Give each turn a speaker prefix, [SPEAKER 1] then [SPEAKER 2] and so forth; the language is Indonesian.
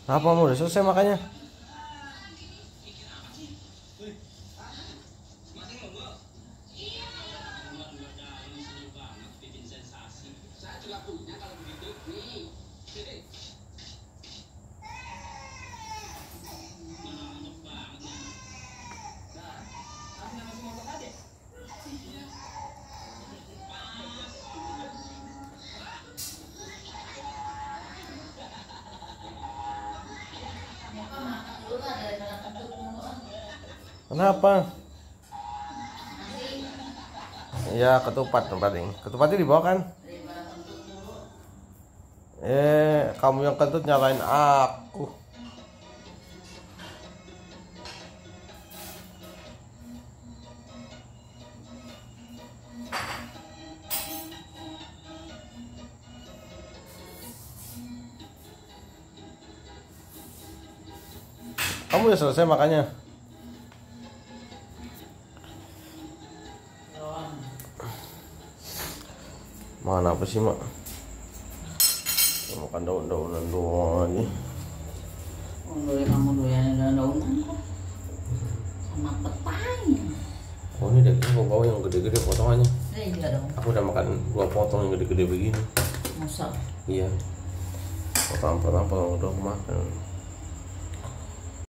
[SPEAKER 1] Apa mau udah selesai makanya? Kenapa? Ya ketupat tempat ini. Ketupatnya dibawa kan? Kamu yang kentut nyalain aku. Kamu udah selesai makanya. Mana apa sih mak? Makan daun-daunan doang aja.
[SPEAKER 2] Kamu doyan daun-daunan kok sama petai.
[SPEAKER 1] Oh ini daging kok bawa yang gede-gede potongannya.
[SPEAKER 2] Iya dong.
[SPEAKER 1] Aku udah makan 2 potong yang gede-gede begini.
[SPEAKER 2] Masa?
[SPEAKER 1] Iya. Potong udah aku makan.